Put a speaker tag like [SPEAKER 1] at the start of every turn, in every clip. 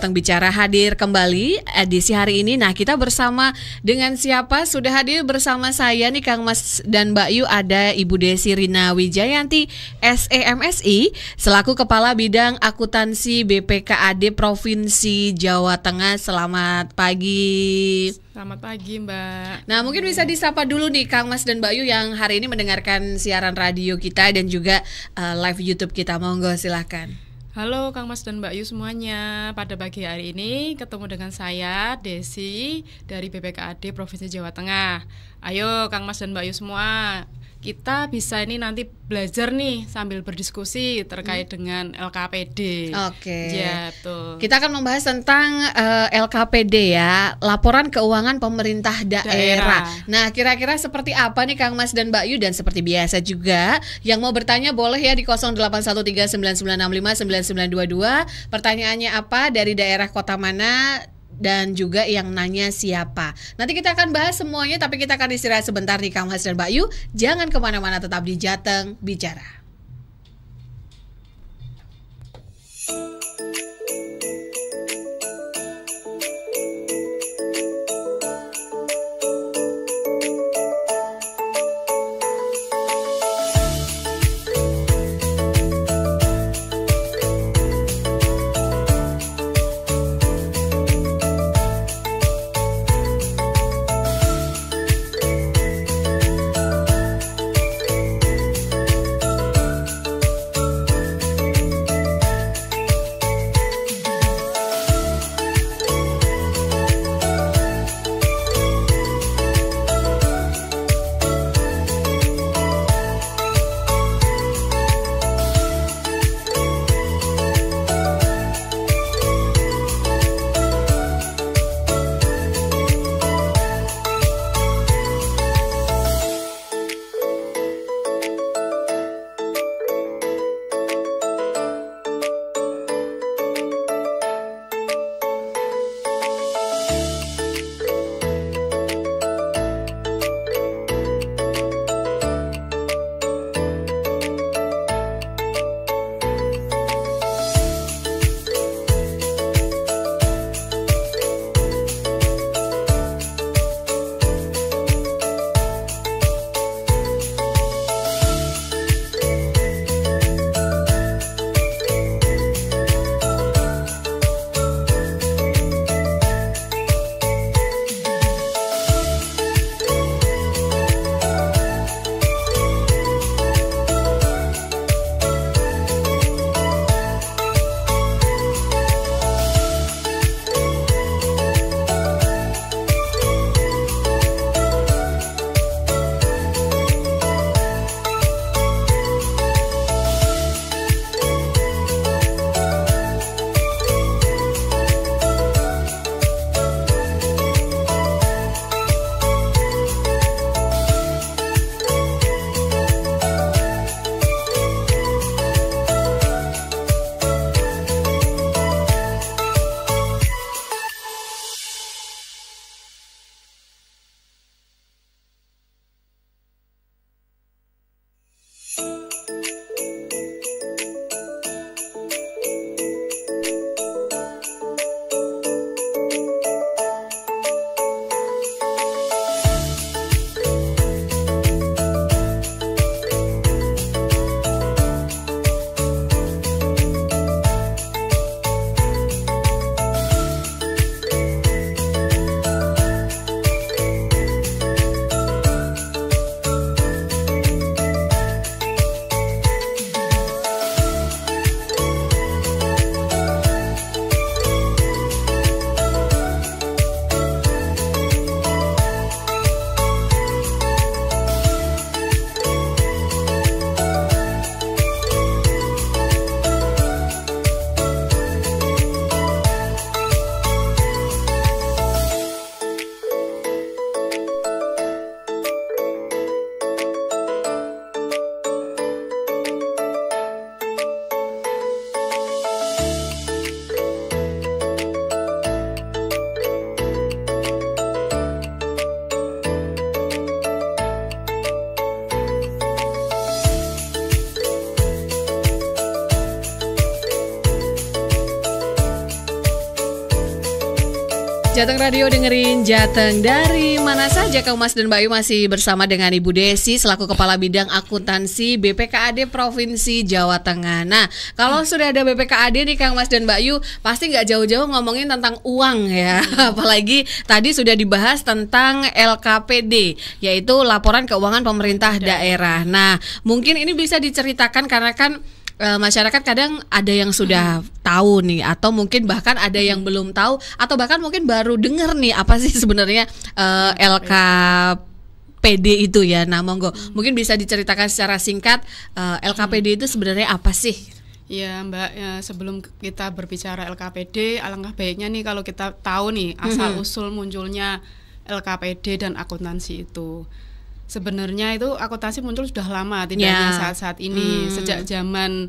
[SPEAKER 1] Jateng Bicara hadir kembali edisi hari ini. Nah, kita bersama dengan siapa? Sudah hadir bersama saya nih Kang Mas dan Mbak Yu, ada Ibu Desi Rina Wijayanti SEMSI selaku Kepala Bidang Akuntansi BPKAD Provinsi Jawa Tengah. Selamat pagi.
[SPEAKER 2] Selamat pagi Mbak.
[SPEAKER 1] Nah, mungkin bisa disapa dulu nih Kang Mas dan Mbak Yu yang hari ini mendengarkan siaran radio kita dan juga live YouTube kita. Monggo silahkan.
[SPEAKER 2] Halo Kang Mas dan Mbak Yu semuanya. Pada pagi hari ini ketemu dengan saya Desi dari BPKAD Provinsi Jawa Tengah. Ayo Kang Mas dan Mbak Yu semua, kita bisa ini nanti belajar nih sambil berdiskusi terkait dengan LKPD.
[SPEAKER 1] Oke.
[SPEAKER 2] Ya, betul.
[SPEAKER 1] Kita akan membahas tentang LKPD ya, laporan keuangan pemerintah daerah. Nah, kira-kira seperti apa nih Kang Mas dan Mbak Yu, dan seperti biasa juga yang mau bertanya boleh ya di 081399659922. Pertanyaannya apa, dari daerah kota mana, dan juga yang nanya siapa. Nanti kita akan bahas semuanya, tapi kita akan istirahat sebentar nih Kang Mas dan Mbak Yu. Jangan kemana-mana, tetap di Jateng Bicara. Jateng Radio dengerin Jateng dari mana saja. Kang Mas dan Mbak Yu masih bersama dengan Ibu Desi selaku Kepala Bidang Akuntansi BPKAD Provinsi Jawa Tengah. Nah, kalau sudah ada BPKAD nih Kang Mas dan Mbak Yu, pasti nggak jauh-jauh ngomongin tentang uang ya. Apalagi tadi sudah dibahas tentang LKPD, yaitu Laporan Keuangan Pemerintah Daerah. Nah, mungkin ini bisa diceritakan karena kan masyarakat kadang ada yang sudah tahu nih, atau mungkin bahkan ada yang belum tahu, atau bahkan mungkin baru dengar nih apa sih sebenarnya LKPD itu ya. Nah, monggo mungkin bisa diceritakan secara singkat LKPD itu sebenarnya apa sih?
[SPEAKER 2] Ya Mbak, sebelum kita berbicara LKPD, alangkah baiknya nih kalau kita tahu nih asal-usul munculnya LKPD dan akuntansi itu. Sebenarnya itu akuntansi muncul sudah lama, tidak hanya saat-saat ini. Sejak zaman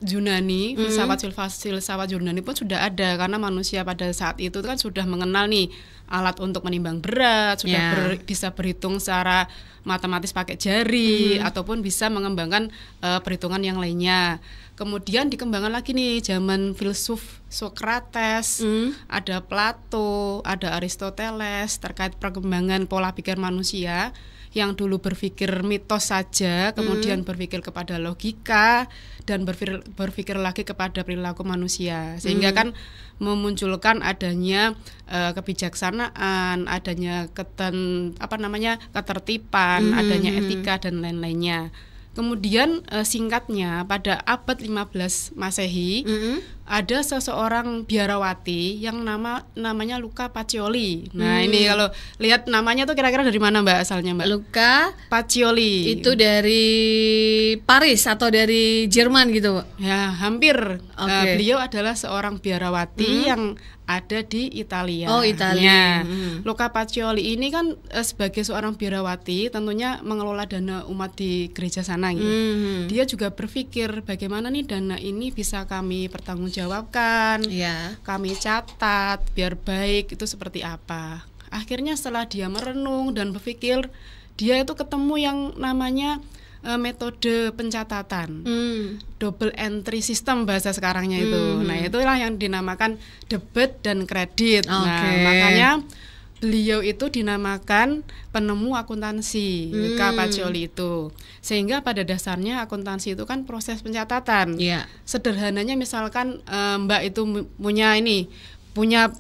[SPEAKER 2] Yunani, filsafat Yunani pun sudah ada, karena manusia pada saat itu kan sudah mengenal nih alat untuk menimbang berat, sudah bisa berhitung secara matematis pakai jari, ataupun bisa mengembangkan perhitungan yang lainnya. Kemudian dikembangkan lagi nih zaman filsuf Socrates, ada Plato, ada Aristoteles terkait perkembangan pola pikir manusia yang dulu berpikir mitos saja, kemudian berpikir kepada logika dan berpikir lagi kepada perilaku manusia, sehingga kan memunculkan adanya kebijaksanaan, adanya ketertiban, adanya etika dan lain-lainnya. Kemudian singkatnya pada abad 15 Masehi ada seseorang biarawati yang namanya Luca Pacioli. Nah, ini kalau lihat namanya tuh kira-kira dari mana Mbak asalnya Mbak?
[SPEAKER 1] Luca
[SPEAKER 2] Pacioli.
[SPEAKER 1] Itu dari Paris atau dari Jerman gitu?
[SPEAKER 2] Ya, hampir. Beliau adalah seorang biarawati yang ada di Italia.
[SPEAKER 1] Oh, Italia.
[SPEAKER 2] Luca Pacioli ini kan sebagai seorang biarawati tentunya mengelola dana umat di gereja sana gitu. Dia juga berpikir bagaimana nih dana ini bisa kami pertanggungjawabkan, kami catat biar baik itu seperti apa. Akhirnya setelah dia merenung dan berpikir, dia itu ketemu yang namanya metode pencatatan, double entry system bahasa sekarangnya itu. Nah, itulah yang dinamakan debit dan kredit. Nah, makanya beliau itu dinamakan penemu akuntansi, Luca Pacioli itu. Sehingga pada dasarnya akuntansi itu kan proses pencatatan. Sederhananya misalkan Mbak itu punya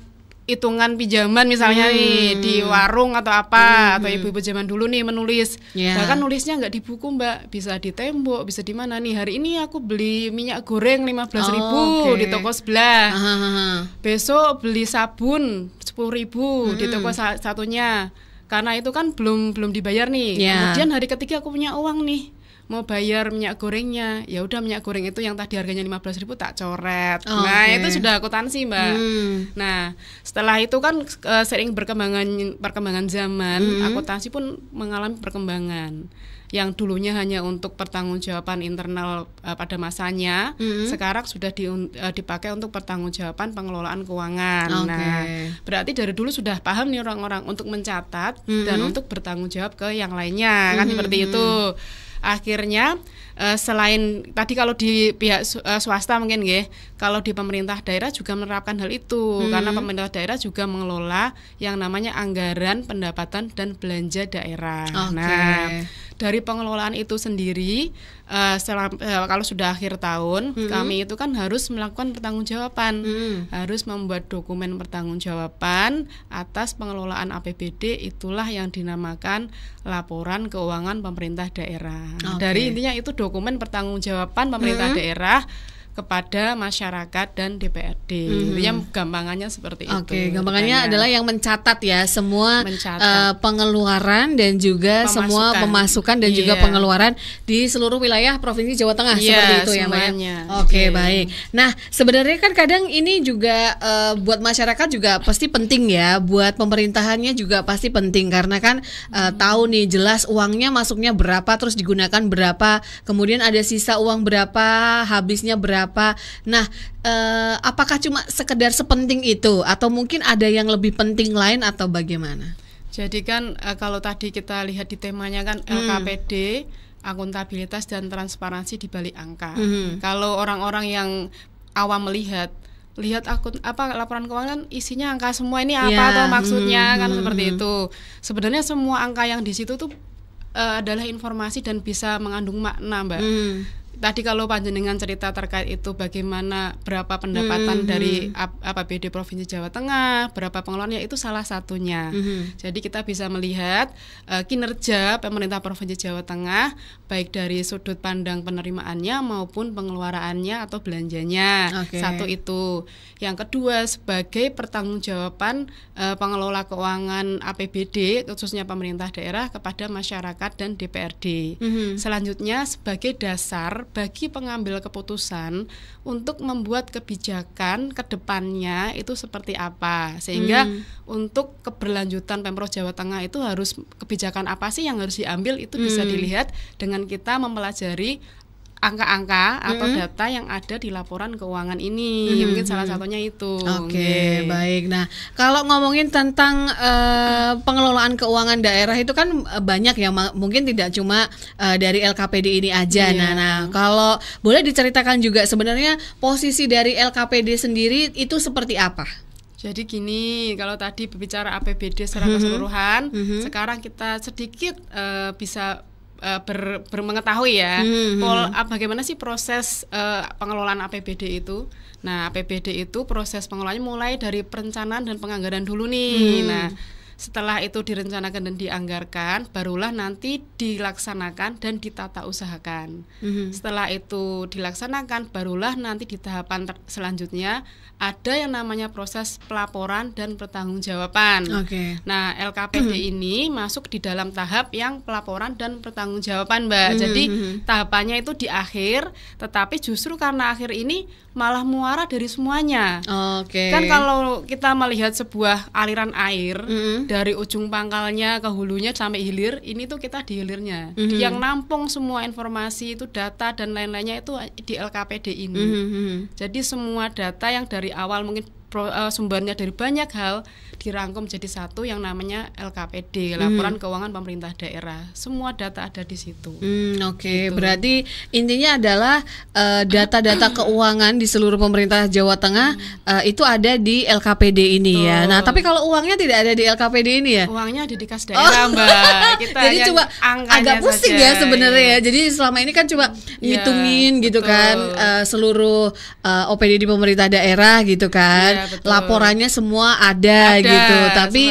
[SPEAKER 2] hitungan pinjaman misalnya nih di warung atau apa, atau ibu-ibu zaman dulu nih menulis, bahkan nulisnya nggak di buku Mbak, bisa di tembok, bisa di mana nih, hari ini aku beli minyak goreng 15.000 di toko sebelah, besok beli sabun 10.000 di toko satunya, karena itu kan belum dibayar nih. Kemudian hari ketiga aku punya uang nih, mau bayar minyak gorengnya, ya udah minyak goreng itu yang tadi harganya 15.000 tak coret. Nah, itu sudah akuntansi Mbak. Nah, setelah itu kan sering perkembangan zaman, akuntansi pun mengalami perkembangan. Yang dulunya hanya untuk pertanggungjawaban internal pada masanya, sekarang sudah dipakai untuk pertanggungjawaban pengelolaan keuangan. Nah, berarti dari dulu sudah paham nih orang-orang untuk mencatat dan untuk bertanggung jawab ke yang lainnya, kan seperti itu. Akhirnya selain tadi kalau di pihak swasta mungkin kalau di pemerintah daerah juga menerapkan hal itu, karena pemerintah daerah juga mengelola yang namanya anggaran pendapatan dan belanja daerah. Nah, dari pengelolaan itu sendiri kalau sudah akhir tahun, kami itu kan harus melakukan pertanggungjawaban, harus membuat dokumen pertanggungjawaban atas pengelolaan APBD, itulah yang dinamakan laporan keuangan pemerintah daerah. Dari intinya itu dokumen pertanggungjawaban pemerintah daerah kepada masyarakat dan DPRD. Intinya gampangannya seperti itu.
[SPEAKER 1] Gampangannya adalah yang mencatat ya semua pengeluaran dan juga semua pemasukan dan juga pengeluaran di seluruh wilayah Provinsi Jawa Tengah seperti itu ya Mbak. Baik. Nah, sebenarnya kan kadang ini juga buat masyarakat juga pasti penting ya, buat pemerintahannya juga pasti penting karena kan tahu nih jelas uangnya masuknya berapa, terus digunakan berapa, kemudian ada sisa uang berapa, habisnya berapa. Nah, apakah cuma sekedar sepenting itu atau mungkin ada yang lebih penting lain atau bagaimana?
[SPEAKER 2] Jadi kan kalau tadi kita lihat di temanya kan LKPD, akuntabilitas dan transparansi di balik angka. Kalau orang-orang yang awam melihat lihat akun laporan keuangan isinya angka semua ini apa atau maksudnya kan seperti itu. Sebenarnya semua angka yang di situ tuh adalah informasi dan bisa mengandung makna, Mbak. Tadi kalau panjenengan cerita terkait itu bagaimana berapa pendapatan dari APBD Provinsi Jawa Tengah, berapa pengeluarannya, itu salah satunya. Jadi kita bisa melihat kinerja pemerintah Provinsi Jawa Tengah baik dari sudut pandang penerimaannya maupun pengeluarannya atau belanjanya. Satu itu. Yang kedua, sebagai pertanggungjawaban pengelola keuangan APBD khususnya pemerintah daerah kepada masyarakat dan DPRD. Selanjutnya sebagai dasar bagi pengambil keputusan untuk membuat kebijakan ke depannya itu seperti apa, sehingga untuk keberlanjutan Pemprov Jawa Tengah itu harus kebijakan apa sih yang harus diambil, itu bisa dilihat dengan kita mempelajari angka-angka atau data yang ada di laporan keuangan ini. Mungkin salah satunya itu.
[SPEAKER 1] Baik. Nah, kalau ngomongin tentang pengelolaan keuangan daerah itu kan banyak ya, mungkin tidak cuma dari LKPD ini aja. Nah, kalau boleh diceritakan juga sebenarnya posisi dari LKPD sendiri itu seperti apa?
[SPEAKER 2] Jadi gini, kalau tadi berbicara APBD secara keseluruhan, sekarang kita sedikit bisa bermengetahui ya bagaimana sih proses pengelolaan APBD itu. Nah, APBD itu proses pengelolaannya mulai dari perencanaan dan penganggaran dulu nih. Nah, setelah itu direncanakan dan dianggarkan, barulah nanti dilaksanakan dan ditata usahakan. Setelah itu dilaksanakan, barulah nanti di tahapan selanjutnya ada yang namanya proses pelaporan dan pertanggungjawaban. Nah, LKPD ini masuk di dalam tahap yang pelaporan dan pertanggungjawaban, Mbak. Jadi tahapannya itu di akhir, tetapi justru karena akhir ini malah muara dari semuanya. Kan kalau kita melihat sebuah aliran air dari ujung pangkalnya ke hulunya sampai hilir, ini tuh kita di hilirnya. Yang nampung semua informasi itu, data dan lain-lainnya itu di LKPD ini. Jadi semua data yang dari awal mungkin sumbernya dari banyak hal dirangkum jadi satu yang namanya LKPD, laporan keuangan pemerintah daerah. Semua data ada di situ.
[SPEAKER 1] Gitu. Berarti intinya adalah data-data keuangan di seluruh pemerintah Jawa Tengah itu ada di LKPD ini ya. Nah, tapi kalau uangnya tidak ada di LKPD ini ya?
[SPEAKER 2] Uangnya ada di kas daerah, Mbak. Kita
[SPEAKER 1] jadi coba agak pusing ya sebenarnya ya. Jadi selama ini kan coba ngitungin gitu kan seluruh OPD di pemerintah daerah gitu kan. Laporannya semua ada gitu, tapi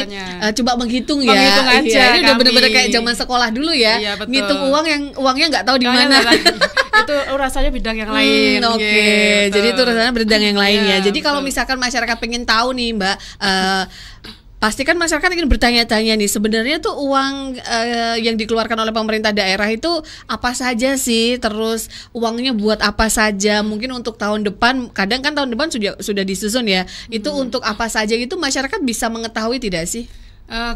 [SPEAKER 1] coba menghitung ya.
[SPEAKER 2] Menghitung aja.
[SPEAKER 1] Ini udah bener-bener kayak zaman sekolah dulu ya. Ngitung uang yang uangnya nggak tahu di mana.
[SPEAKER 2] Itu rasanya bidang yang lain.
[SPEAKER 1] Jadi itu rasanya bidang yang lain ya. Jadi kalau misalkan masyarakat pengen tahu nih, Mbak, pasti kan masyarakat ingin bertanya-tanya nih, sebenarnya tuh uang yang dikeluarkan oleh pemerintah daerah itu apa saja sih, terus uangnya buat apa saja, mungkin untuk tahun depan, kadang kan tahun depan sudah disusun ya, itu untuk apa saja, itu masyarakat bisa mengetahui tidak sih?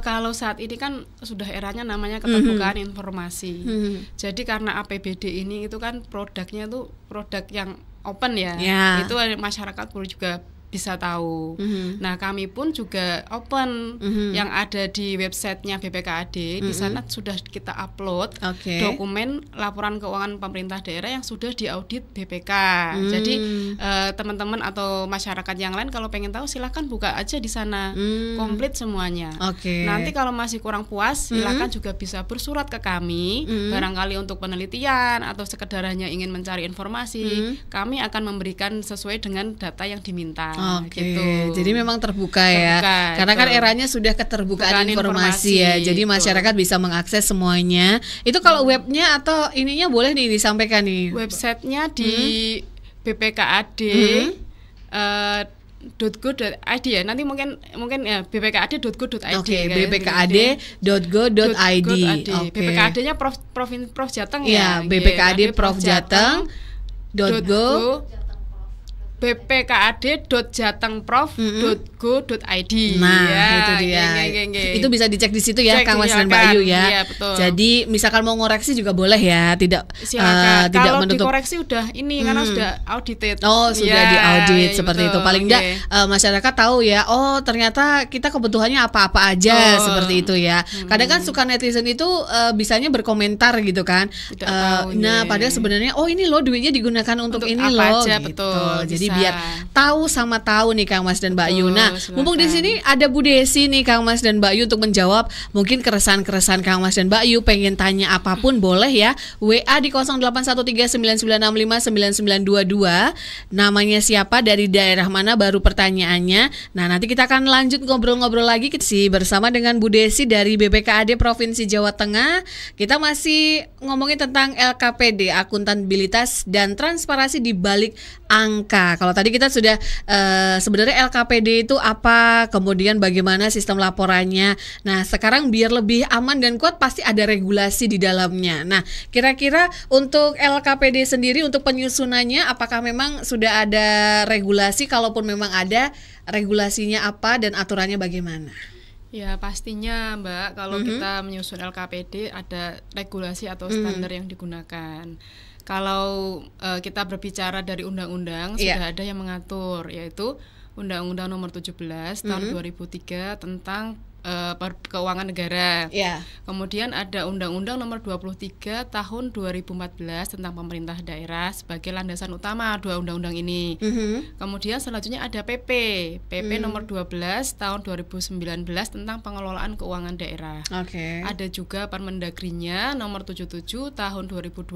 [SPEAKER 2] Kalau saat ini kan sudah eranya namanya keterbukaan informasi. Jadi karena APBD ini itu kan produknya tuh produk yang open ya. Itu masyarakat perlu juga bisa tahu. Nah, kami pun juga open yang ada di websitenya BPKAD. Di sana sudah kita upload dokumen laporan keuangan pemerintah daerah yang sudah diaudit BPK. Jadi teman-teman atau masyarakat yang lain kalau pengen tahu silahkan buka aja di sana, komplit semuanya. Nanti kalau masih kurang puas, silahkan juga bisa bersurat ke kami, barangkali untuk penelitian atau sekedar hanya ingin mencari informasi. Kami akan memberikan sesuai dengan data yang diminta. Gitu.
[SPEAKER 1] Jadi memang terbuka ya. Karena kan eranya sudah keterbukaan informasi ya. Jadi masyarakat bisa mengakses semuanya. Itu kalau webnya atau ininya boleh nih disampaikan nih.
[SPEAKER 2] Websitenya di BPKAD .go.id ya. Nanti mungkin ya bpkad.go.id.
[SPEAKER 1] bpkad.go.id.
[SPEAKER 2] BPKAD-nya Prof Jateng ya.
[SPEAKER 1] BPKAD Prof Jateng .go
[SPEAKER 2] bpkad.jatengprof.go.id.
[SPEAKER 1] Itu dia. Itu bisa dicek di situ ya, Kang Mas dan Mbak Ayu ya.
[SPEAKER 2] Iya, betul.
[SPEAKER 1] Jadi misalkan mau ngoreksi juga boleh ya, tidak
[SPEAKER 2] silakan.
[SPEAKER 1] Tidak
[SPEAKER 2] kalau
[SPEAKER 1] menutup.
[SPEAKER 2] Dikoreksi udah ini karena sudah audited.
[SPEAKER 1] Sudah diaudit seperti itu. Paling enggak masyarakat tahu ya. Oh, ternyata kita kebutuhannya apa-apa aja seperti itu ya. Kadang kan suka netizen itu bisanya berkomentar gitu kan. Padahal sebenarnya ini loh duitnya digunakan untuk ini loh.
[SPEAKER 2] Aja,
[SPEAKER 1] gitu.
[SPEAKER 2] Betul.
[SPEAKER 1] Jadi Jadi biar tahu sama tahu nih Kang Mas dan Mbak Yu. Nah, mumpung di sini ada Bu Desi nih Kang Mas dan Mbak Yu untuk menjawab mungkin keresahan-keresahan Kang Mas dan Mbak Yu, pengen tanya apapun boleh ya. WA di 081399659922. Namanya siapa, dari daerah mana, baru pertanyaannya. Nah, nanti kita akan lanjut ngobrol-ngobrol lagi bersama dengan Bu Desi dari BPKAD Provinsi Jawa Tengah. Kita masih ngomongin tentang LKPD, akuntabilitas dan transparansi di balik angka. Kalau tadi kita sudah sebenarnya LKPD itu apa, kemudian bagaimana sistem laporannya. Nah, sekarang biar lebih aman dan kuat pasti ada regulasi di dalamnya. Nah, kira-kira untuk LKPD sendiri untuk penyusunannya apakah memang sudah ada regulasi? Kalaupun memang ada, regulasinya apa dan aturannya bagaimana?
[SPEAKER 2] Ya pastinya Mbak, kalau kita menyusun LKPD ada regulasi atau standar yang digunakan. Kalau kita berbicara dari undang-undang sudah ada yang mengatur, yaitu Undang-Undang Nomor 17 tahun 2003 tentang keuangan negara. Kemudian ada Undang-Undang Nomor 23 tahun 2014 tentang pemerintah daerah sebagai landasan utama dua undang-undang ini. Kemudian selanjutnya ada PP Nomor 12 tahun 2019 tentang pengelolaan keuangan daerah. Ada juga Permendagrinya Nomor 77 tahun 2020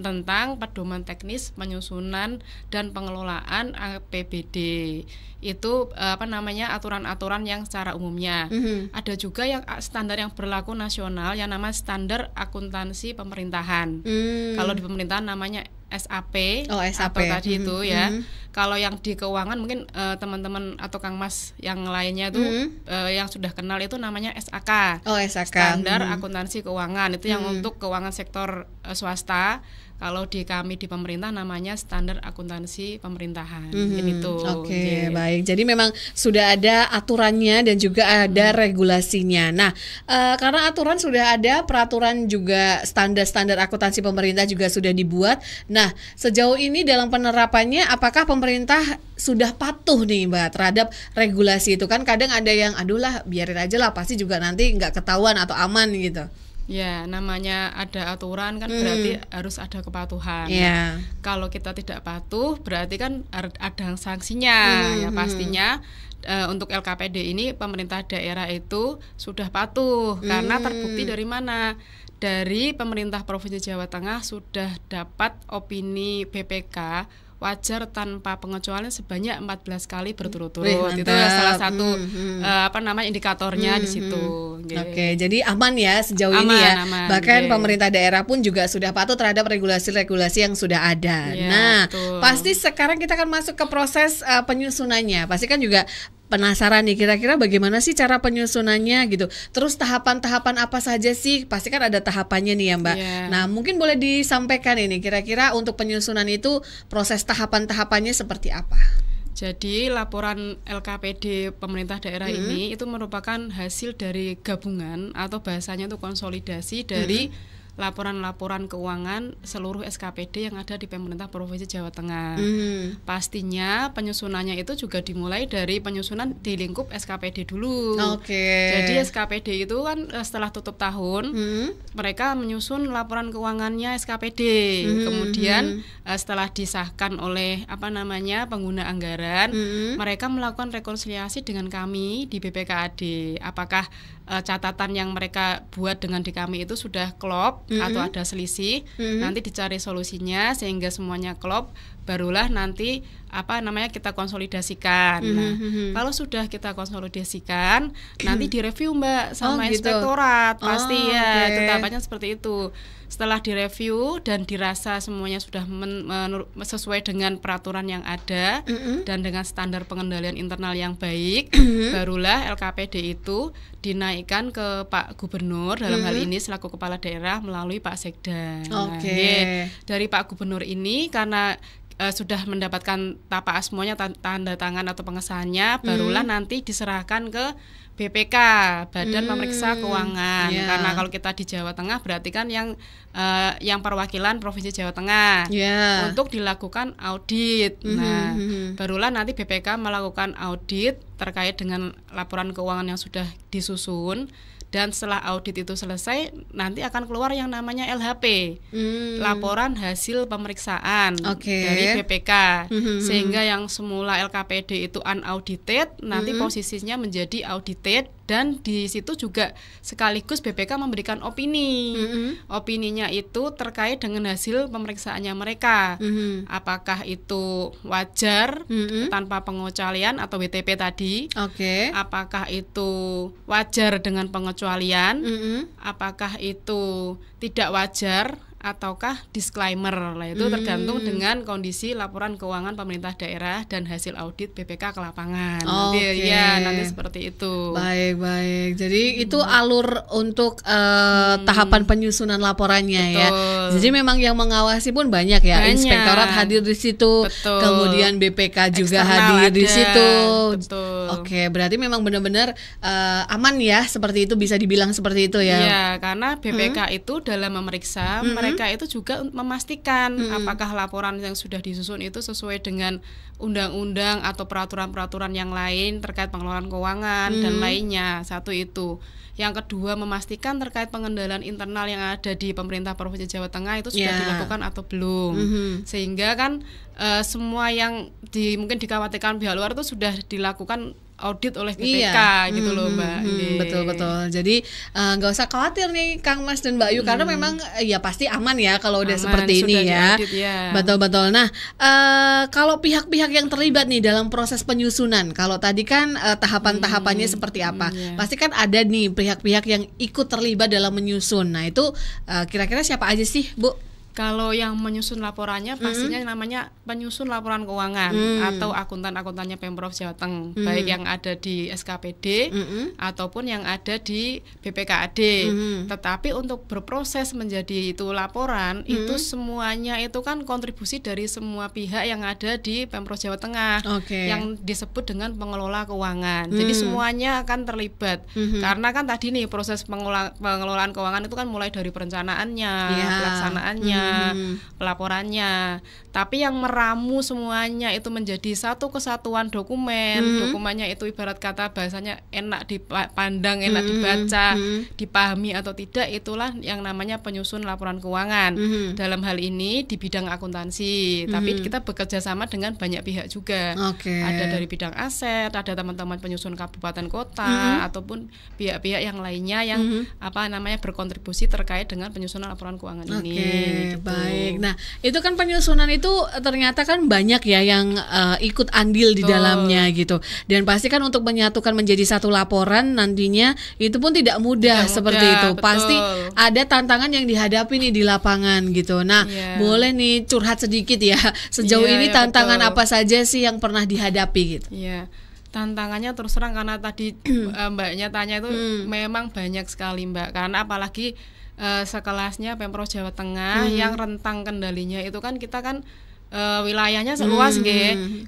[SPEAKER 2] tentang pedoman teknis penyusunan dan pengelolaan APBD. Itu aturan-aturan yang secara umumnya. Ada juga yang standar yang berlaku nasional yang namanya standar akuntansi pemerintahan. Kalau di pemerintahan namanya SAP, atau tadi itu ya. Kalau yang di keuangan mungkin teman-teman atau Kang Mas yang lainnya itu yang sudah kenal itu namanya SAK. Standar akuntansi keuangan. Itu yang untuk keuangan sektor swasta. Kalau di kami di pemerintah namanya standar akuntansi pemerintahan. Gitu.
[SPEAKER 1] Baik. Jadi memang sudah ada aturannya dan juga ada regulasinya. Nah, karena aturan sudah ada, peraturan juga standar-standar akuntansi pemerintah juga sudah dibuat. Nah, sejauh ini dalam penerapannya apakah pemerintah sudah patuh nih Mbak terhadap regulasi itu? Kan kadang ada yang aduh lah biarin aja lah, pasti juga nanti nggak ketahuan atau aman gitu.
[SPEAKER 2] Ya, namanya ada aturan kan berarti harus ada kepatuhan. Kalau kita tidak patuh berarti kan ada sanksinya. Ya pastinya untuk LKPD ini pemerintah daerah itu sudah patuh karena terbukti dari mana? Dari pemerintah Provinsi Jawa Tengah sudah dapat opini BPK wajar tanpa pengecualian sebanyak 14 kali berturut-turut. Itu salah satu indikatornya di situ.
[SPEAKER 1] Jadi aman ya sejauh ini ya. Aman, bahkan pemerintah daerah pun juga sudah patuh terhadap regulasi-regulasi yang sudah ada. Pasti sekarang kita akan masuk ke proses penyusunannya. Pasti kan juga penasaran nih kira-kira bagaimana sih cara penyusunannya gitu. Terus tahapan-tahapan apa saja sih? Pasti kan ada tahapannya nih ya Mbak. Nah mungkin boleh disampaikan ini kira-kira untuk penyusunan itu proses tahapan-tahapannya seperti apa?
[SPEAKER 2] Jadi laporan LKPD pemerintah daerah ini itu merupakan hasil dari gabungan atau bahasanya itu konsolidasi dari laporan-laporan keuangan seluruh SKPD yang ada di pemerintah Provinsi Jawa Tengah. Pastinya penyusunannya itu juga dimulai dari penyusunan di lingkup SKPD dulu. Jadi SKPD itu kan setelah tutup tahun mereka menyusun laporan keuangannya SKPD. Kemudian setelah disahkan oleh pengguna anggaran, mereka melakukan rekonsiliasi dengan kami di BPKAD. Apakah catatan yang mereka buat dengan di kami itu sudah klop atau ada selisih, nanti dicari solusinya sehingga semuanya klop, barulah nanti kita konsolidasikan. Nah, kalau sudah kita konsolidasikan, nanti direview Mbak sama inspektorat, pasti itu tahapannya seperti itu. Setelah direview dan dirasa semuanya sudah sesuai dengan peraturan yang ada dan dengan standar pengendalian internal yang baik, barulah LKPD itu dinaikkan ke Pak Gubernur dalam hal ini selaku kepala daerah melalui Pak Sekda. Dari Pak Gubernur ini karena sudah mendapatkan tapakan semuanya, tanda tangan atau pengesahannya, barulah nanti diserahkan ke BPK, Badan Pemeriksa Keuangan. Karena kalau kita di Jawa Tengah berarti kan yang perwakilan Provinsi Jawa Tengah untuk dilakukan audit. Nah, barulah nanti BPK melakukan audit terkait dengan laporan keuangan yang sudah disusun Dan setelah audit itu selesai, nanti akan keluar yang namanya LHP, laporan hasil pemeriksaan dari BPK. Sehingga yang semula LKPD itu unaudited, nanti posisinya menjadi audited, dan di situ juga sekaligus BPK memberikan opini. Opininya itu terkait dengan hasil pemeriksaannya mereka. Apakah itu wajar tanpa pengecualian atau WTP tadi? Apakah itu wajar dengan pengecualian? Apakah itu tidak wajar ataukah disclaimer? Lah itu tergantung dengan kondisi laporan keuangan pemerintah daerah dan hasil audit BPK ke lapangan. Nanti seperti itu.
[SPEAKER 1] Baik. Jadi itu alur untuk tahapan penyusunan laporannya. Betul. Ya. Jadi memang yang mengawasi pun banyak ya. Inspektorat hadir di situ.
[SPEAKER 2] Betul.
[SPEAKER 1] Kemudian BPK juga hadir di situ.
[SPEAKER 2] Betul.
[SPEAKER 1] Berarti memang benar-benar aman ya, seperti itu, bisa dibilang seperti itu ya.
[SPEAKER 2] Iya, karena BPK itu dalam memeriksa mereka itu juga memastikan apakah laporan yang sudah disusun itu sesuai dengan undang-undang atau peraturan-peraturan yang lain terkait pengelolaan keuangan dan lainnya. Satu itu. Yang kedua, memastikan terkait pengendalian internal yang ada di pemerintah Provinsi Jawa Tengah itu sudah dilakukan atau belum. Sehingga kan semua yang mungkin dikhawatirkan pihak luar itu sudah dilakukan audit oleh BPK gitu loh Mbak.
[SPEAKER 1] Betul. Jadi nggak usah khawatir nih Kang Mas dan Mbak Yu, karena memang ya pasti aman ya kalau udah seperti ini ya. Betul. Nah, kalau pihak-pihak yang terlibat nih dalam proses penyusunan, kalau tadi kan tahapan-tahapannya seperti apa, pasti kan ada nih pihak-pihak yang ikut terlibat dalam menyusun. Nah itu kira-kira siapa aja sih Bu?
[SPEAKER 2] Kalau yang menyusun laporannya pastinya namanya penyusun laporan keuangan atau akuntan-akuntannya Pemprov Jawa Tengah, baik yang ada di SKPD ataupun yang ada di BPKAD. Tetapi untuk berproses menjadi itu laporan itu semuanya itu kan kontribusi dari semua pihak yang ada di Pemprov Jawa Tengah yang disebut dengan pengelola keuangan. Jadi semuanya akan terlibat karena kan tadi nih proses pengelolaan keuangan itu kan mulai dari perencanaannya, pelaksanaannya, pelaporannya, tapi yang meramu semuanya itu menjadi satu kesatuan dokumen. Dokumennya itu ibarat kata bahasanya enak dipandang, enak dibaca, dipahami atau tidak, itulah yang namanya penyusun laporan keuangan. Dalam hal ini di bidang akuntansi, tapi kita bekerja sama dengan banyak pihak juga. Ada dari bidang aset, ada teman-teman penyusun kabupaten kota ataupun pihak-pihak yang lainnya yang berkontribusi terkait dengan penyusunan laporan keuangan ini.
[SPEAKER 1] Baik. Nah, itu kan penyusunan itu ternyata kan banyak ya yang ikut andil di dalamnya gitu. Dan pasti kan untuk menyatukan menjadi satu laporan nantinya itu pun tidak mudah seperti itu. Betul. Pasti ada tantangan yang dihadapi nih di lapangan gitu. Nah, boleh nih curhat sedikit ya. Sejauh ini tantangan apa saja sih yang pernah dihadapi gitu?
[SPEAKER 2] Tantangannya terus terang karena tadi Mbaknya tanya itu memang banyak sekali Mbak. Karena apalagi sekelasnya Pemprov Jawa Tengah yang rentang kendalinya itu kan kita kan wilayahnya luas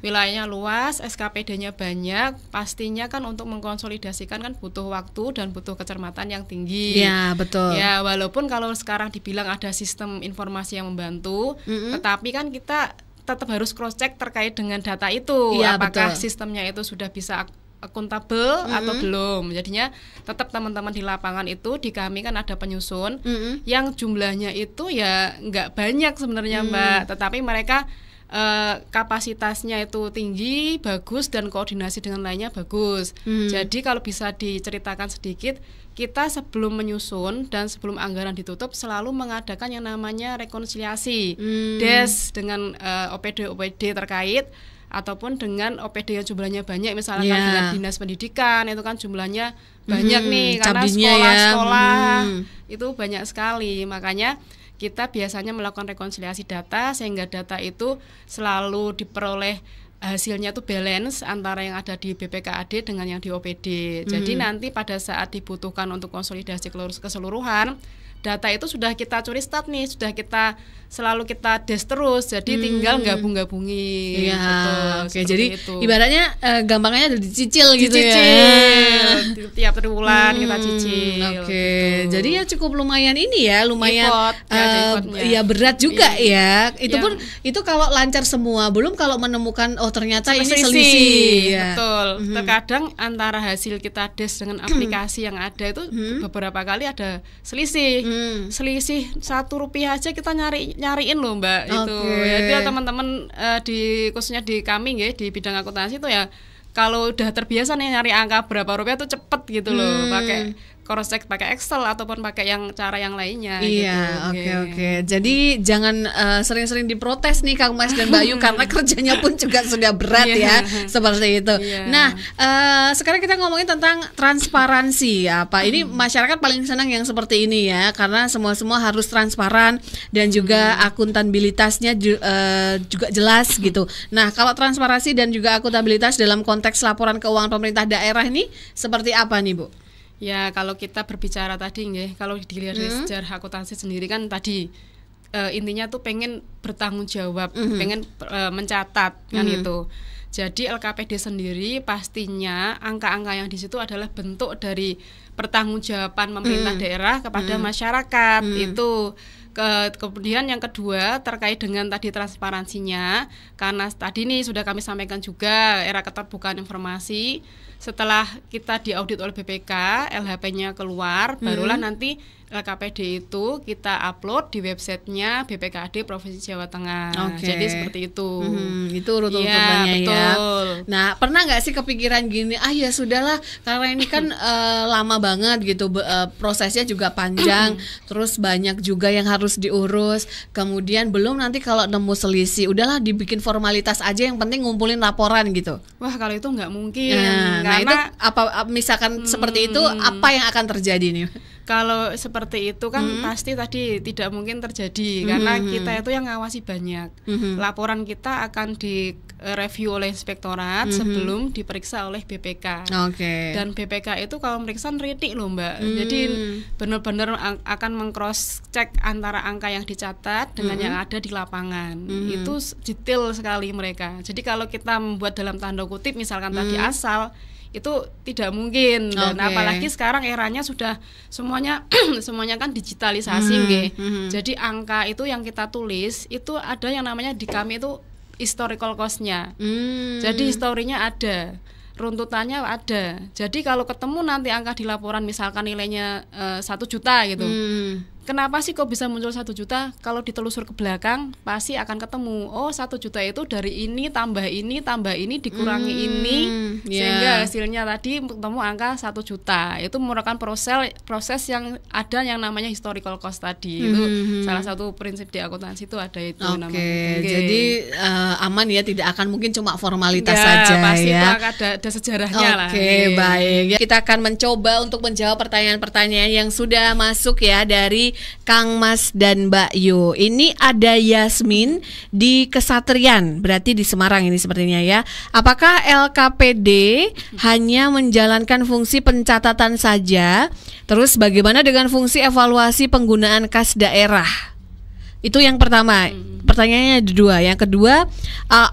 [SPEAKER 2] wilayahnya luas, SKPD-nya banyak, pastinya kan untuk mengkonsolidasikan kan butuh waktu dan butuh kecermatan yang tinggi.
[SPEAKER 1] Ya, betul.
[SPEAKER 2] Ya, walaupun kalau sekarang dibilang ada sistem informasi yang membantu, tetapi kan kita tetap harus cross check terkait dengan data itu, apakah sistemnya itu sudah bisa akuntabel atau belum. Jadinya tetap teman-teman di lapangan itu di kami kan ada penyusun yang jumlahnya itu ya nggak banyak sebenarnya Mbak, tetapi mereka kapasitasnya itu tinggi, bagus, dan koordinasi dengan lainnya bagus. Jadi kalau bisa diceritakan sedikit, kita sebelum menyusun dan sebelum anggaran ditutup selalu mengadakan yang namanya rekonsiliasi des dengan OPD terkait ataupun dengan OPD yang jumlahnya banyak, misalnya dengan dinas pendidikan itu kan jumlahnya banyak nih karena sekolah-sekolah itu banyak sekali, makanya kita biasanya melakukan rekonsiliasi data sehingga data itu selalu diperoleh hasilnya itu balance antara yang ada di BPKAD dengan yang di OPD. Jadi nanti pada saat dibutuhkan untuk konsolidasi keseluruhan, data itu sudah kita curi start nih, sudah kita selalu kita des terus, jadi tinggal gabung-gabungi.
[SPEAKER 1] Iya,
[SPEAKER 2] oke.
[SPEAKER 1] Jadi
[SPEAKER 2] itu.
[SPEAKER 1] Ibaratnya gampangnya ada dicicil gitu ya.
[SPEAKER 2] Tiap triwulan kita cicil.
[SPEAKER 1] Gitu. Jadi ya cukup lumayan ini ya, lumayan
[SPEAKER 2] ya
[SPEAKER 1] berat juga ya. Itu pun itu kalau lancar semua, belum kalau menemukan ternyata ini selisih. Ya.
[SPEAKER 2] Betul. Terkadang antara hasil kita des dengan aplikasi yang ada itu beberapa kali ada selisih. Selisih Rp1 aja kita nyariin loh Mbak itu. Jadi teman-teman khususnya di kami ya di bidang akuntansi itu ya kalau udah terbiasa nih nyari angka berapa rupiah tuh cepet gitu loh, pakai cross check pakai Excel ataupun pakai cara yang lainnya.
[SPEAKER 1] Iya, gitu. Oke. Jadi jangan sering-sering diprotes nih Kang Mas dan Mbak Yu karena kerjanya pun juga sudah berat ya, seperti itu. Nah, sekarang kita ngomongin tentang transparansi ya, Pak. Ini masyarakat paling senang yang seperti ini ya, karena semua harus transparan dan juga akuntabilitasnya juga jelas gitu. Nah, kalau transparansi dan juga akuntabilitas dalam konteks laporan keuangan pemerintah daerah ini seperti apa nih, Bu?
[SPEAKER 2] Ya kalau kita berbicara tadi nggih, kalau dilihat dari sejarah akuntansi sendiri kan tadi intinya tuh pengen bertanggung jawab, pengen mencatat kan itu. Jadi LKPD sendiri pastinya angka-angka yang di situ adalah bentuk dari pertanggungjawaban pemerintah daerah kepada masyarakat itu. Kemudian yang kedua terkait dengan tadi transparansinya, karena tadi nih sudah kami sampaikan juga era keterbukaan informasi. Setelah kita diaudit oleh BPK, LHP-nya keluar, barulah nanti LKPD itu kita upload di websitenya BPKAD Provinsi Jawa Tengah. Jadi seperti itu.
[SPEAKER 1] Itu urut-urutannya ya. Nah, pernah nggak sih kepikiran gini? Ya sudahlah, karena ini kan lama banget gitu, prosesnya juga panjang, terus banyak juga yang harus diurus. Kemudian belum nanti kalau nemu selisih, udahlah dibikin formalitas aja, yang penting ngumpulin laporan gitu.
[SPEAKER 2] Wah, kalau itu nggak mungkin.
[SPEAKER 1] Nah, itu apa misalkan seperti itu apa yang akan terjadi nih?
[SPEAKER 2] Kalau seperti itu kan pasti tadi tidak mungkin terjadi karena kita itu yang ngawasi banyak. Laporan kita akan direview oleh inspektorat sebelum diperiksa oleh BPK. Dan BPK itu kalau meriksa ritik loh Mbak. Jadi benar-benar akan meng-cross check antara angka yang dicatat dengan yang ada di lapangan. Itu detail sekali mereka. Jadi kalau kita membuat dalam tanda kutip misalkan tadi asal, itu tidak mungkin. Dan apalagi sekarang eranya sudah semuanya kan digitalisasi Jadi angka itu yang kita tulis itu ada yang namanya di kami itu historical cost-nya. Jadi historinya ada, runtutannya ada. Jadi kalau ketemu nanti angka di laporan misalkan nilainya 1 juta gitu. Kenapa sih kok bisa muncul 1 juta? Kalau ditelusur ke belakang pasti akan ketemu. 1 juta itu dari ini tambah ini dikurangi ini sehingga hasilnya tadi ketemu angka 1 juta. Itu merupakan proses yang ada yang namanya historical cost tadi. Itu salah satu prinsip di akuntansi itu ada itu namanya.
[SPEAKER 1] Jadi aman ya, tidak akan mungkin cuma formalitas saja
[SPEAKER 2] pasti
[SPEAKER 1] ya.
[SPEAKER 2] Pasti ada sejarahnya lah.
[SPEAKER 1] Baik. Kita akan mencoba untuk menjawab pertanyaan-pertanyaan yang sudah masuk ya dari Kang Mas dan Mbak Yu. Ini ada Yasmin di Kesatrian, berarti di Semarang ini sepertinya ya. Apakah LKPD hanya menjalankan fungsi pencatatan saja? Terus bagaimana dengan fungsi evaluasi penggunaan kas daerah? Itu yang pertama. Pertanyaannya ada 2. Yang kedua,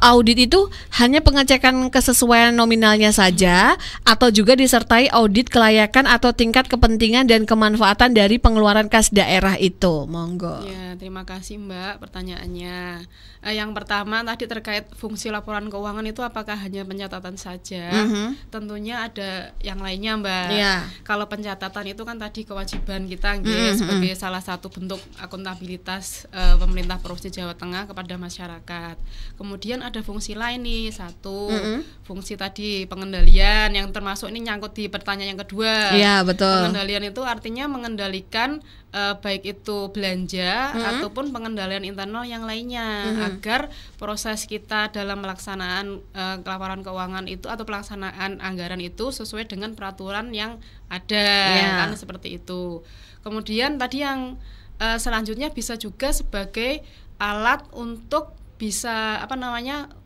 [SPEAKER 1] audit itu hanya pengecekan kesesuaian nominalnya saja atau juga disertai audit kelayakan atau tingkat kepentingan dan kemanfaatan dari pengeluaran kas daerah itu? Monggo.
[SPEAKER 2] Ya, terima kasih Mbak pertanyaannya. Yang pertama tadi terkait fungsi laporan keuangan itu apakah hanya pencatatan saja? Tentunya ada yang lainnya Mbak. Kalau pencatatan itu kan tadi kewajiban kita sebagai salah satu bentuk akuntabilitas pemerintah Provinsi Jawa Tengah kepada masyarakat. Kemudian ada fungsi lain nih, satu fungsi tadi pengendalian yang termasuk ini nyangkut di pertanyaan yang kedua.
[SPEAKER 1] Iya, betul.
[SPEAKER 2] Pengendalian itu artinya mengendalikan baik itu belanja ataupun pengendalian internal yang lainnya agar proses kita dalam melaksanaan laporan keuangan itu atau pelaksanaan anggaran itu sesuai dengan peraturan yang ada kan seperti itu. Kemudian tadi yang selanjutnya bisa juga sebagai alat untuk bisa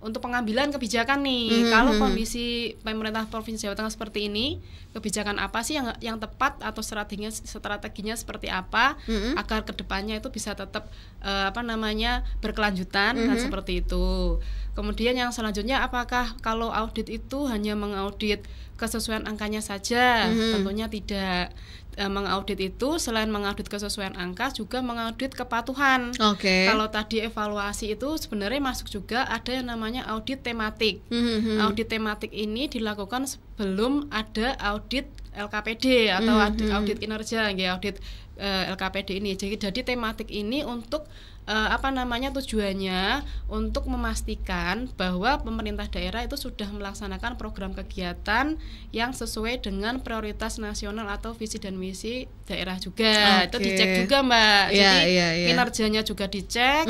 [SPEAKER 2] untuk pengambilan kebijakan nih. Kalau kondisi pemerintah Provinsi Jawa Tengah seperti ini, kebijakan apa sih yang tepat atau strateginya seperti apa agar kedepannya itu bisa tetap berkelanjutan dan seperti itu. Kemudian yang selanjutnya, apakah kalau audit itu hanya mengaudit kesesuaian angkanya saja? Tentunya tidak. Mengaudit itu selain mengaudit kesesuaian angka juga mengaudit kepatuhan. Kalau tadi evaluasi itu sebenarnya masuk juga ada yang namanya audit tematik. Audit tematik ini dilakukan sebelum ada audit LKPD atau audit kinerja, audit LKPD ini. Jadi tematik ini untuk tujuannya untuk memastikan bahwa pemerintah daerah itu sudah melaksanakan program kegiatan yang sesuai dengan prioritas nasional atau visi dan misi daerah juga. Itu dicek juga, Mbak. Jadi kinerjanya juga dicek,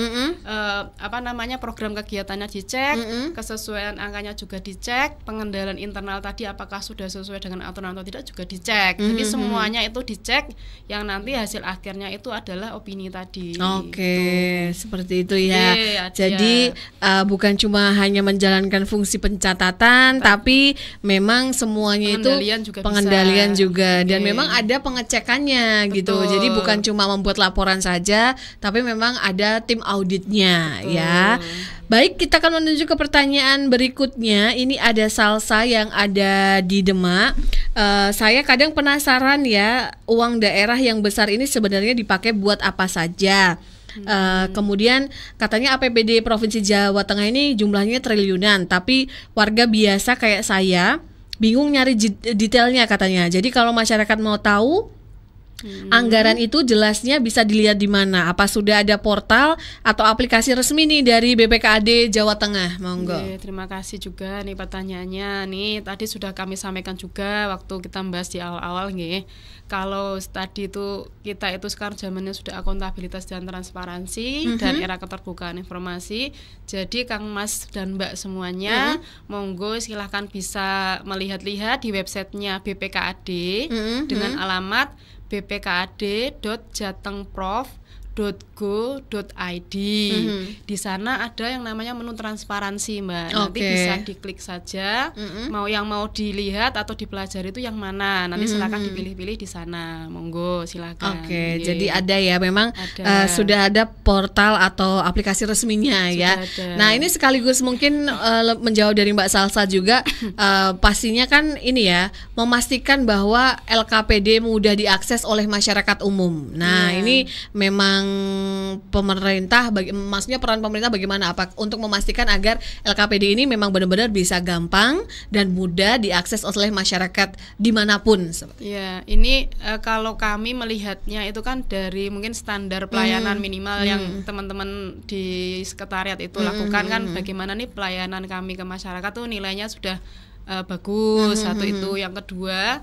[SPEAKER 2] program kegiatannya dicek, kesesuaian angkanya juga dicek, pengendalian internal tadi apakah sudah sesuai dengan aturan atau tidak juga dicek. Jadi semuanya itu dicek, yang nanti hasil akhirnya itu adalah opini tadi.
[SPEAKER 1] Seperti itu ya. Jadi bukan cuma hanya menjalankan fungsi pencatatan, tapi memang semuanya pengendalian juga dan memang ada pengecekannya. Betul. Gitu. Jadi bukan cuma membuat laporan saja, tapi memang ada tim auditnya. Betul. Ya. Baik, kita akan menuju ke pertanyaan berikutnya. Ini ada Salsa yang ada di Demak. Saya kadang penasaran ya, uang daerah yang besar ini sebenarnya dipakai buat apa saja? Kemudian katanya APBD Provinsi Jawa Tengah ini jumlahnya triliunan, tapi warga biasa kayak saya bingung nyari detailnya katanya. Jadi kalau masyarakat mau tahu anggaran itu jelasnya bisa dilihat di mana? Apa sudah ada portal atau aplikasi resmi nih dari BPKAD Jawa Tengah? Monggo.
[SPEAKER 2] Terima kasih juga nih pertanyaannya. Nih tadi sudah kami sampaikan juga waktu kita bahas di awal-awal nih. Kalau tadi itu kita itu sekarang zamannya sudah akuntabilitas dan transparansi dan era keterbukaan informasi. Jadi Kang Mas dan Mbak semuanya, monggo silahkan bisa melihat-lihat di websitenya BPKAD dengan alamat bpkad.jatengprof.go.id. Di sana ada yang namanya menu transparansi, Mbak. Nanti bisa diklik saja. Yang mau dilihat atau dipelajari itu yang mana. Nanti silakan dipilih-pilih di sana. Monggo silakan.
[SPEAKER 1] Jadi ada ya, memang sudah ada portal atau aplikasi resminya sudah ya. Ada. Nah, ini sekaligus mungkin menjawab dari Mbak Salsa juga. Pastinya kan ini ya, memastikan bahwa LKPD mudah diakses oleh masyarakat umum. Nah, ini memang pemerintah, maksudnya peran pemerintah bagaimana untuk memastikan agar LKPD ini memang benar-benar bisa gampang dan mudah diakses oleh masyarakat dimanapun.
[SPEAKER 2] Ya, ini kalau kami melihatnya itu kan dari mungkin standar pelayanan minimal yang teman-teman di sekretariat itu lakukan kan, bagaimana nih pelayanan kami ke masyarakat tuh nilainya sudah bagus. Satu itu, yang kedua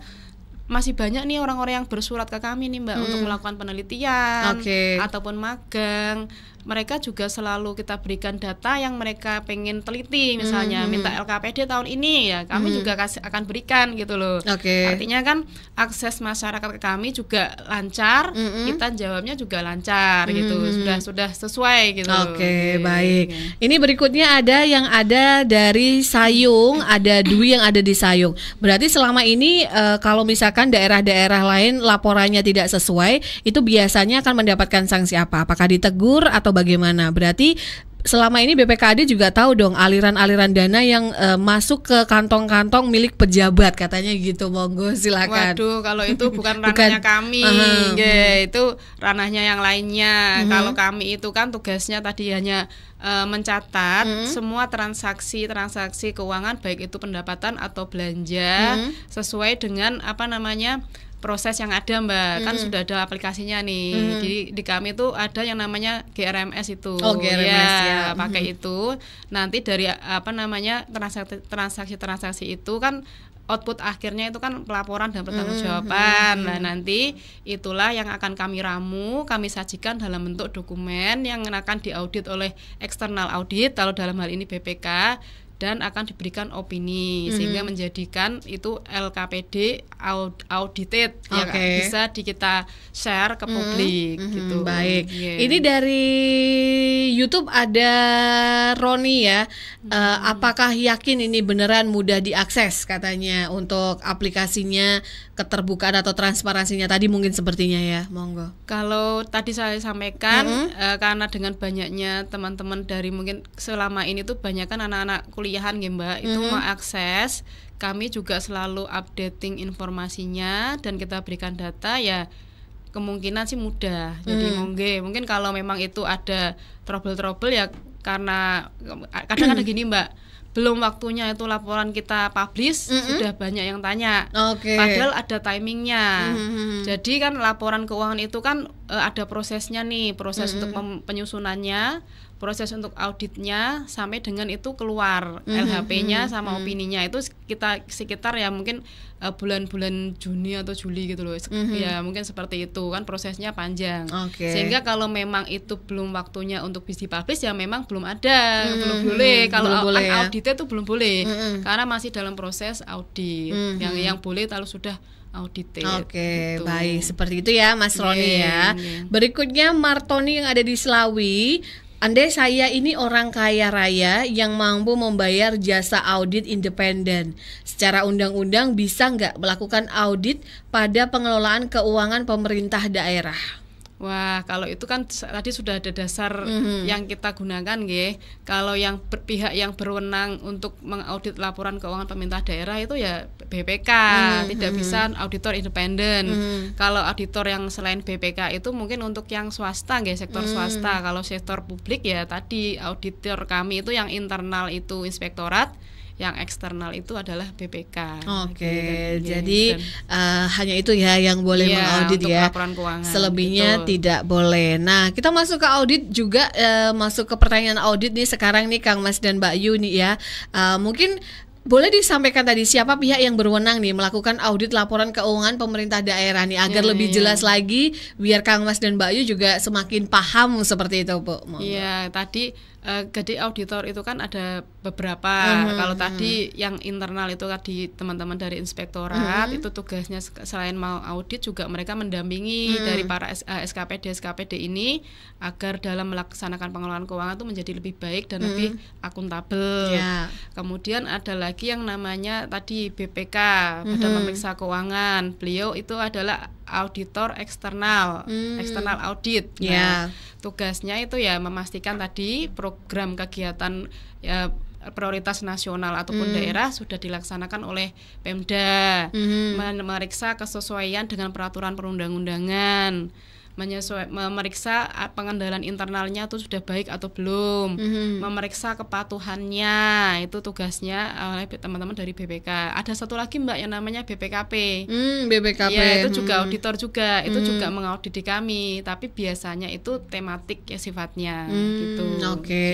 [SPEAKER 2] masih banyak nih orang-orang yang bersurat ke kami nih, Mbak, untuk melakukan penelitian ataupun magang. Mereka juga selalu kita berikan data yang mereka pengen teliti, misalnya minta LKPD tahun ini ya, kami juga akan berikan gitu loh. Artinya kan akses masyarakat ke kami juga lancar, kita jawabnya juga lancar gitu, sudah sesuai gitu.
[SPEAKER 1] Baik. Ini berikutnya ada dari Sayung, ada Dwi yang ada di Sayung. Berarti selama ini kalau misalkan daerah-daerah lain laporannya tidak sesuai, itu biasanya akan mendapatkan sanksi apa? Apakah ditegur atau bagaimana? Berarti selama ini BPKAD juga tahu dong aliran-aliran dana yang masuk ke kantong-kantong milik pejabat katanya gitu. Monggo silakan.
[SPEAKER 2] Waduh, kalau itu bukan ranahnya kami, itu ranahnya yang lainnya. Kalau kami itu kan tugasnya tadi hanya mencatat semua transaksi keuangan, baik itu pendapatan atau belanja, sesuai dengan proses yang ada, Mbak. Kan sudah ada aplikasinya nih. Jadi di kami itu ada yang namanya GRMS itu.
[SPEAKER 1] GRMS ya.
[SPEAKER 2] Pakai itu. Nanti dari transaksi itu kan output akhirnya itu kan pelaporan dan pertanggungjawaban. Nah, nanti itulah yang akan kami ramu, kami sajikan dalam bentuk dokumen yang akan diaudit oleh eksternal audit, kalau dalam hal ini BPK. dan akan diberikan opini sehingga menjadikan itu LKPD audited yang bisa kita share ke publik gitu.
[SPEAKER 1] Baik. Ini dari YouTube ada Roni ya. Apakah yakin ini beneran mudah diakses katanya untuk aplikasinya, keterbukaan atau transparansinya tadi mungkin sepertinya ya. Monggo.
[SPEAKER 2] Kalau tadi saya sampaikan karena dengan banyaknya teman-teman dari mungkin selama ini tuh banyak kan anak-anak kuliahan ya Mbak, itu mengakses, kami juga selalu updating informasinya dan kita berikan data ya kemungkinan sih mudah. Jadi mungkin kalau memang itu ada trouble ya karena kadang-kadang gini Mbak, belum waktunya itu laporan kita publish sudah banyak yang tanya. Padahal ada timingnya. Jadi kan laporan keuangan itu kan ada prosesnya nih, proses untuk penyusunannya, proses untuk auditnya sampai dengan itu keluar LHP-nya sama opininya itu kita sekitar ya mungkin bulan-bulan Juni atau Juli gitu loh. Ya mungkin seperti itu kan prosesnya panjang. Sehingga kalau memang itu belum waktunya untuk bisa dipublish ya memang belum ada, belum boleh. Kalau auditnya itu belum boleh karena masih dalam proses audit. Yang boleh kalau sudah audited. Gitu.
[SPEAKER 1] Baik, seperti itu ya Mas Roni ya. Berikutnya Martoni yang ada di Selawi. Andai saya ini orang kaya raya yang mampu membayar jasa audit independen, secara undang-undang bisa nggak melakukan audit pada pengelolaan keuangan pemerintah daerah?
[SPEAKER 2] Wah, kalau itu kan tadi sudah ada dasar yang kita gunakan, nggih. Kalau yang pihak yang berwenang untuk mengaudit laporan keuangan pemerintah daerah itu ya BPK, tidak bisa auditor independen. Kalau auditor yang selain BPK itu mungkin untuk yang swasta, nggih, sektor swasta. Kalau sektor publik ya tadi auditor kami itu yang internal itu inspektorat, yang eksternal itu adalah BPK.
[SPEAKER 1] Jadi hanya itu ya yang boleh mengaudit ya.
[SPEAKER 2] Laporan keuangan.
[SPEAKER 1] Selebihnya tidak boleh. Nah, kita masuk ke audit juga, masuk ke pertanyaan audit nih sekarang nih Kang Mas dan Mbak Yu nih ya. Mungkin boleh disampaikan tadi siapa pihak yang berwenang nih melakukan audit laporan keuangan pemerintah daerah nih agar lebih jelas lagi biar Kang Mas dan Mbak Yu juga semakin paham seperti itu, Bu.
[SPEAKER 2] Iya, tadi jadi auditor itu kan ada beberapa. Kalau tadi yang internal itu tadi teman-teman dari inspektorat itu tugasnya selain mau audit juga mereka mendampingi dari para SKPD ini agar dalam melaksanakan pengelolaan keuangan itu menjadi lebih baik dan lebih akuntabel. Kemudian ada lagi yang namanya tadi BPK, Badan Pemeriksa Keuangan. Beliau itu adalah auditor eksternal, eksternal audit. Nah, tugasnya itu ya memastikan tadi program kegiatan ya prioritas nasional ataupun daerah sudah dilaksanakan oleh Pemda, memeriksa kesesuaian dengan peraturan perundang-undangan, memeriksa pengendalian internalnya itu sudah baik atau belum, memeriksa kepatuhannya, itu tugasnya oleh teman-teman dari BPK. Ada satu lagi Mbak yang namanya BPKP.
[SPEAKER 1] BPKP.
[SPEAKER 2] Ya, itu juga auditor juga, itu juga mengauditi kami, tapi biasanya itu tematik ya sifatnya gitu.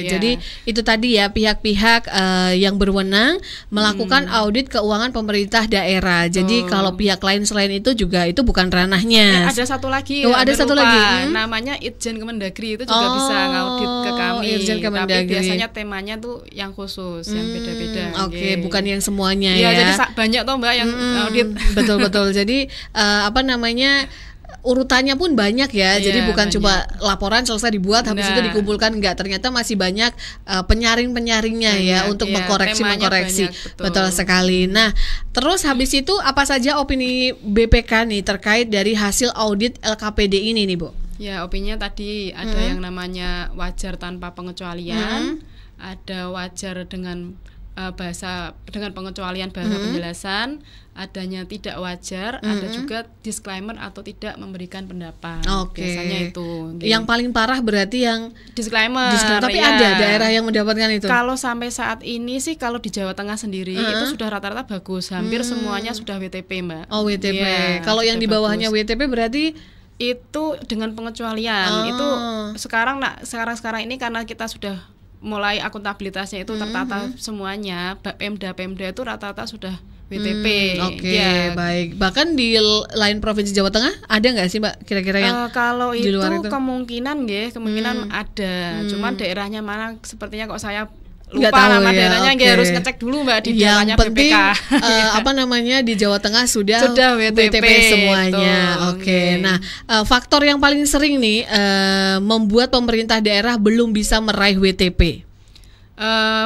[SPEAKER 1] Jadi itu tadi ya pihak-pihak yang berwenang melakukan audit keuangan pemerintah daerah. Jadi kalau pihak lain selain itu juga itu bukan ranahnya.
[SPEAKER 2] Ada satu lagi.
[SPEAKER 1] Ada satu lagi
[SPEAKER 2] namanya Itjen Kemendagri itu juga bisa ngaudit ke kami. Tapi biasanya temanya tuh yang khusus, yang beda-beda.
[SPEAKER 1] Bukan yang semuanya ya.
[SPEAKER 2] Jadi banyak toh Mbak yang audit.
[SPEAKER 1] Betul. Jadi urutannya pun banyak ya. Jadi bukan cuma laporan selesai dibuat habis itu dikumpulkan, enggak, ternyata masih banyak penyaring-penyaringnya ya untuk mengkoreksi. Betul sekali. Nah, terus habis itu apa saja opini BPK nih terkait dari hasil audit LKPD ini nih, Bu?
[SPEAKER 2] Ya, opininya tadi ada yang namanya wajar tanpa pengecualian, ada wajar dengan dengan pengecualian bahasa penjelasan, adanya tidak wajar, ada juga disclaimer atau tidak memberikan pendapat. Biasanya itu.
[SPEAKER 1] Yang paling parah berarti yang
[SPEAKER 2] disclaimer.
[SPEAKER 1] Tapi ada daerah yang mendapatkan itu.
[SPEAKER 2] Kalau sampai saat ini sih kalau di Jawa Tengah sendiri itu sudah rata-rata bagus, hampir semuanya sudah WTP, Mbak.
[SPEAKER 1] WTP. Kalau yang di bawahnya WTP berarti
[SPEAKER 2] itu dengan pengecualian. Itu sekarang ini karena kita sudah mulai akuntabilitasnya itu tertata semuanya, Pemda itu rata-rata sudah WTP.
[SPEAKER 1] Baik. Bahkan di lain provinsi Jawa Tengah ada nggak sih Mbak kira-kira yang
[SPEAKER 2] kalau
[SPEAKER 1] di luar itu?
[SPEAKER 2] Kemungkinan ada. Cuman daerahnya mana sepertinya kok saya
[SPEAKER 1] Nggak
[SPEAKER 2] lupa
[SPEAKER 1] tahu
[SPEAKER 2] nama
[SPEAKER 1] ya,
[SPEAKER 2] daerahnya,
[SPEAKER 1] oke.
[SPEAKER 2] harus ngecek dulu Mbak di
[SPEAKER 1] Yang
[SPEAKER 2] dalamnya
[SPEAKER 1] penting
[SPEAKER 2] BPK.
[SPEAKER 1] di Jawa Tengah sudah
[SPEAKER 2] WTP
[SPEAKER 1] semuanya.
[SPEAKER 2] betul.
[SPEAKER 1] Oke. Nah, faktor yang paling sering nih membuat pemerintah daerah belum bisa meraih WTP.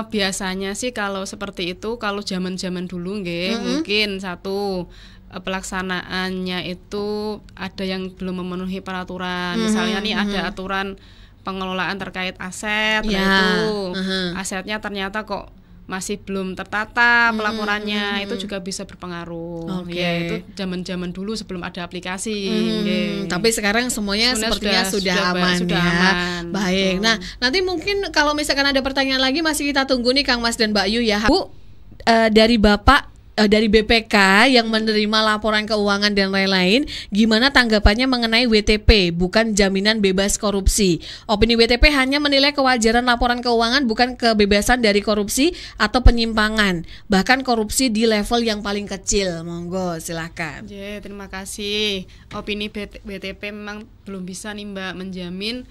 [SPEAKER 2] Biasanya sih kalau seperti itu, kalau zaman-zaman dulu nggih, mungkin satu pelaksanaannya itu ada yang belum memenuhi peraturan. Misalnya nih ada aturan pengelolaan terkait aset,
[SPEAKER 1] Ya.
[SPEAKER 2] nah itu asetnya ternyata kok masih belum tertata pelaporannya, itu juga bisa berpengaruh.
[SPEAKER 1] Oke.
[SPEAKER 2] Ya itu zaman-zaman dulu sebelum ada aplikasi. nggih.
[SPEAKER 1] Tapi sekarang semuanya sepertinya sudah aman
[SPEAKER 2] sudah
[SPEAKER 1] ya.
[SPEAKER 2] aman.
[SPEAKER 1] Baik.
[SPEAKER 2] Betul.
[SPEAKER 1] Nah, nanti mungkin kalau misalkan ada pertanyaan lagi masih kita tunggu nih Kang Mas dan Mbak Yu ya. Bu, dari Bapak dari BPK yang menerima laporan keuangan dan lain-lain, gimana tanggapannya mengenai WTP, bukan jaminan bebas korupsi? Opini WTP hanya menilai kewajaran laporan keuangan, bukan kebebasan dari korupsi atau penyimpangan, bahkan korupsi di level yang paling kecil. Monggo, silakan.
[SPEAKER 2] Terima kasih. Opini BTP memang belum bisa nih Mbak menjamin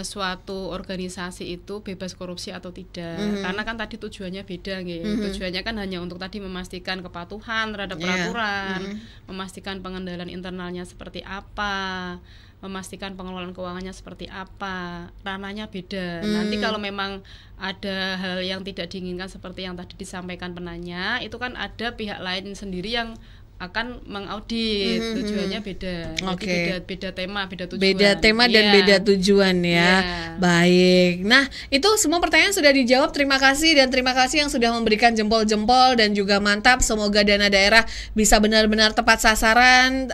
[SPEAKER 2] suatu organisasi itu bebas korupsi atau tidak. Karena kan tadi tujuannya beda nggih. Tujuannya kan hanya untuk tadi memastikan kepatuhan terhadap peraturan, memastikan pengendalian internalnya seperti apa, memastikan pengelolaan keuangannya seperti apa. Ranahnya beda. Nanti kalau memang ada hal yang tidak diinginkan seperti yang tadi disampaikan penanya, itu kan ada pihak lain sendiri yang akan mengaudit. Tujuannya beda.
[SPEAKER 1] Oke.
[SPEAKER 2] Jadi beda tema, beda tujuan.
[SPEAKER 1] Beda tema dan beda tujuan ya. Baik. Nah, itu semua pertanyaan sudah dijawab. Terima kasih dan terima kasih yang sudah memberikan jempol-jempol dan juga mantap. Semoga dana daerah bisa benar-benar tepat sasaran.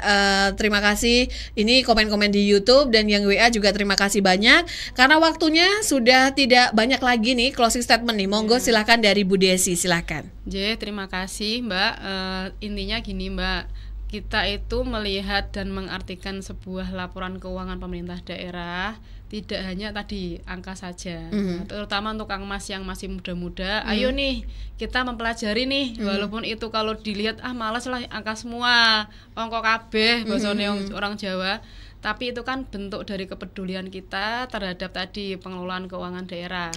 [SPEAKER 1] Terima kasih. Ini komen-komen di YouTube dan yang WA juga terima kasih banyak. Karena waktunya sudah tidak banyak lagi nih closing statement nih. Monggo silakan dari Bu Desi, silakan.
[SPEAKER 2] Terima kasih Mbak. Intinya gini Mbak, kita itu melihat dan mengartikan sebuah laporan keuangan pemerintah daerah tidak hanya tadi angka saja. Terutama untuk Kang Mas yang masih muda-muda, ayo nih kita mempelajari nih, walaupun itu kalau dilihat malas lah angka semua, ongko kabeh bahasane orang Jawa. Tapi itu kan bentuk dari kepedulian kita terhadap tadi pengelolaan keuangan daerah.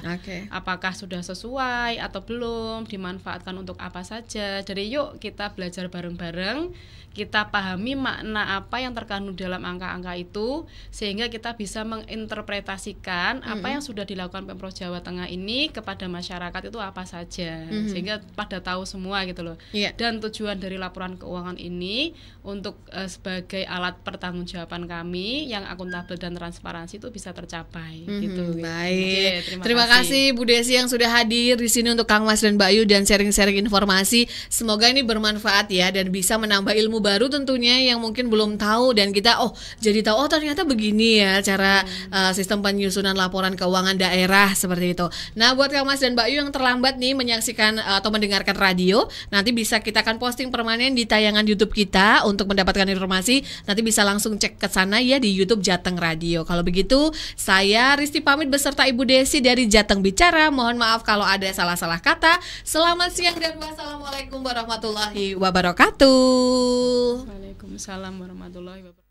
[SPEAKER 2] Apakah sudah sesuai atau belum, dimanfaatkan untuk apa saja. Jadi yuk kita belajar bareng-bareng, kita pahami makna apa yang terkandung dalam angka-angka itu, sehingga kita bisa menginterpretasikan apa yang sudah dilakukan Pemprov Jawa Tengah ini kepada masyarakat itu apa saja, sehingga pada tahu semua gitu loh. Dan tujuan dari laporan keuangan ini untuk sebagai alat pertanggungjawaban kami yang akuntabel dan transparansi itu bisa tercapai gitu.
[SPEAKER 1] Baik. Terima kasih Bu Desi yang sudah hadir di sini untuk Kang Mas dan Mbak Yu dan sharing-sharing informasi. Semoga ini bermanfaat ya dan bisa menambah ilmu baru tentunya yang mungkin belum tahu, dan kita jadi tahu ternyata begini ya cara sistem penyusunan laporan keuangan daerah seperti itu. Nah, buat Kang Mas dan Mbak Yu yang terlambat nih menyaksikan atau mendengarkan radio, nanti bisa kita akan posting permanen di tayangan YouTube kita untuk mendapatkan informasi. Nanti bisa langsung cek ke sana ya di YouTube Jateng Radio. Kalau begitu, saya Risti pamit beserta Ibu Desi dari Jateng Bicara. Mohon maaf kalau ada salah-salah kata. Selamat siang dan wassalamualaikum warahmatullahi wabarakatuh.
[SPEAKER 2] Waalaikumsalam warahmatullahi wabarakatuh.